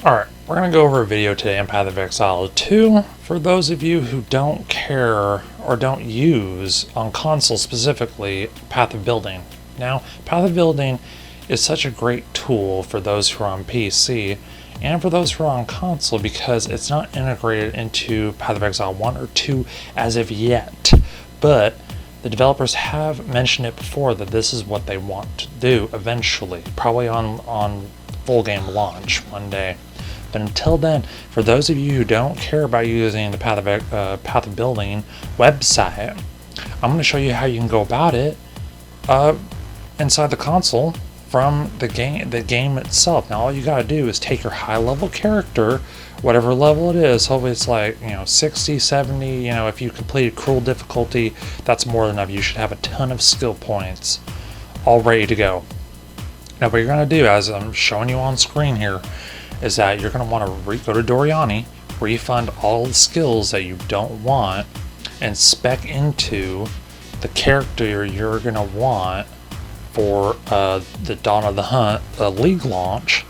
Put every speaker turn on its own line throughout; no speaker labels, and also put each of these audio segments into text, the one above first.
Alright, we're going to go over a video today on Path of Exile 2 for those of you who don't care or don't use, on console specifically, Path of Building. Now, Path of Building is such a great tool for those who are on PC and for those who are on console because it's not integrated into Path of Exile 1 or 2 as of yet. But the developers have mentioned it before that this is what they want to do eventually, probably on full game launch one day. But until then, for those of you who don't care about using the Path of Building website, I'm going to show you how you can go about it inside the console from the game itself. Now, all you got to do is take your high-level character, whatever level it is. Hopefully, it's like 60, 70. If you completed Cruel difficulty, that's more than enough. You should have a ton of skill points all ready to go. Now, what you're going to do, as I'm showing you on screen here, is that you're going to want to go to Doriani, refund all the skills that you don't want, and spec into the character you're going to want for the Dawn of the Hunt League launch.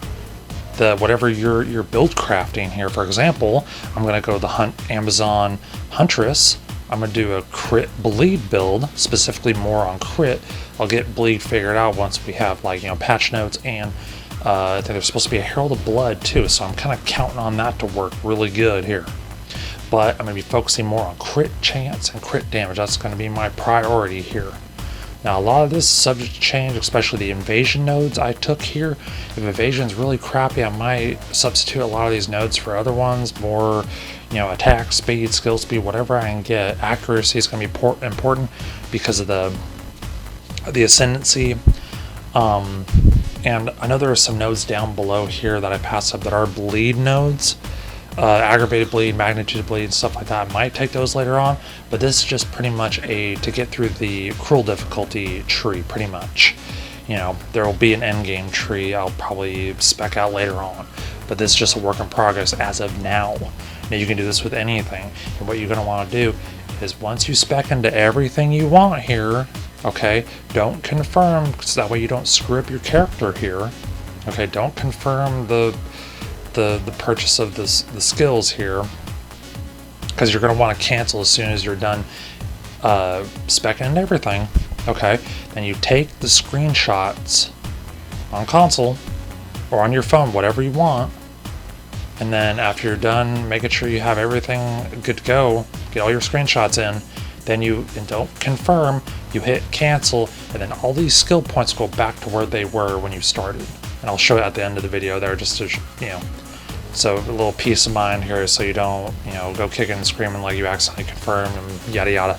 Whatever you're build crafting here. For example, I'm going to go the Amazon Huntress. I'm going to do a crit bleed build, specifically more on crit. I'll get bleed figured out once we have patch notes, and I think there's supposed to be a Herald of Blood too, so I'm kind of counting on that to work really good here. But I'm going to be focusing more on crit chance and crit damage. That's going to be my priority here. Now, a lot of this is subject to change, especially the invasion nodes I took here. If evasion's really crappy, I might substitute a lot of these nodes for other ones. More, attack speed, skill speed, whatever I can get. Accuracy is going to be important because of the ascendancy. And I know there are some nodes down below here that I passed up that are bleed nodes. Aggravated bleed, magnitude bleed, stuff like that. I might take those later on, but this is just pretty much to get through the Cruel difficulty tree, pretty much. There will be an endgame tree I'll probably spec out later on, but this is just a work in progress as of now. Now, you can do this with anything, and what you're going to want to do is once you spec into everything you want here, okay, don't confirm, because that way you don't screw up your character here. Okay, don't confirm the purchase of the skills here, because you're going to want to cancel as soon as you're done speccing and everything. Okay, then you take the screenshots on console or on your phone, whatever you want, and then after you're done making sure you have everything good to go, get all your screenshots in, then don't confirm, you hit cancel, and then all these skill points go back to where they were when you started. And I'll show it at the end of the video there, just to so a little peace of mind here, so you don't go kicking and screaming like you accidentally confirmed and yada yada.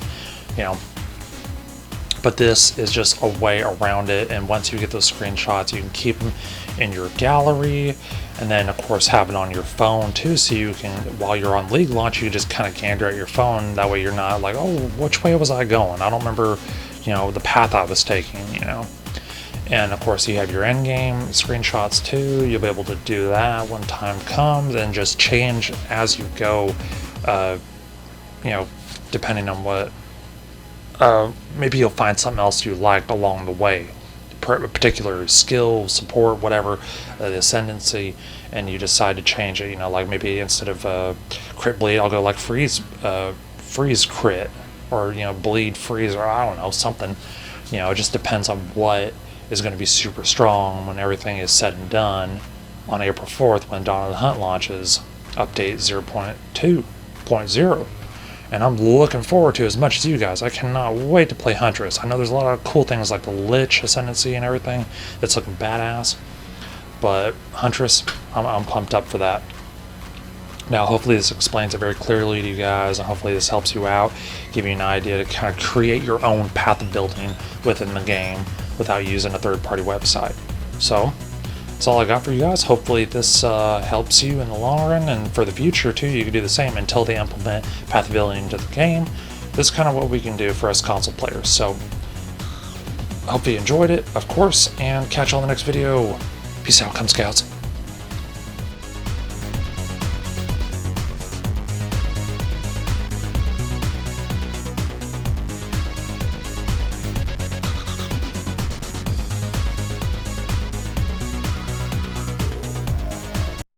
But this is just a way around it, and once you get those screenshots, you can keep them in your gallery, and then of course have it on your phone too, so you can, while you're on League launch, you just kind of gander at your phone. That way you're not like, oh, which way was I going? I don't remember the path I was taking. And of course you have your endgame screenshots too. You'll be able to do that when time comes, and just change as you go, depending on what, maybe you'll find something else you liked along the way, a particular skill, support, whatever, the ascendancy, and you decide to change it. Like maybe instead of crit bleed, I'll go like freeze crit, or bleed freeze, or I don't know, something. It just depends on what is going to be super strong when everything is said and done on April 4th when Dawn of the Hunt launches update 0.2.0. And I'm looking forward to it as much as you guys. I cannot wait to play Huntress. I know there's a lot of cool things like the Lich Ascendancy and everything that's looking badass, but Huntress, I'm pumped up for that. Now, hopefully this explains it very clearly to you guys, and hopefully this helps you out, give you an idea to kind of create your own path of building within the game without using a third-party website. So that's all I got for you guys. Hopefully this helps you in the long run, and for the future too, you can do the same until they implement path of building into the game. This is kind of what we can do for us console players. So I hope you enjoyed it, of course, and catch you on the next video. Peace out, Cub Scouts.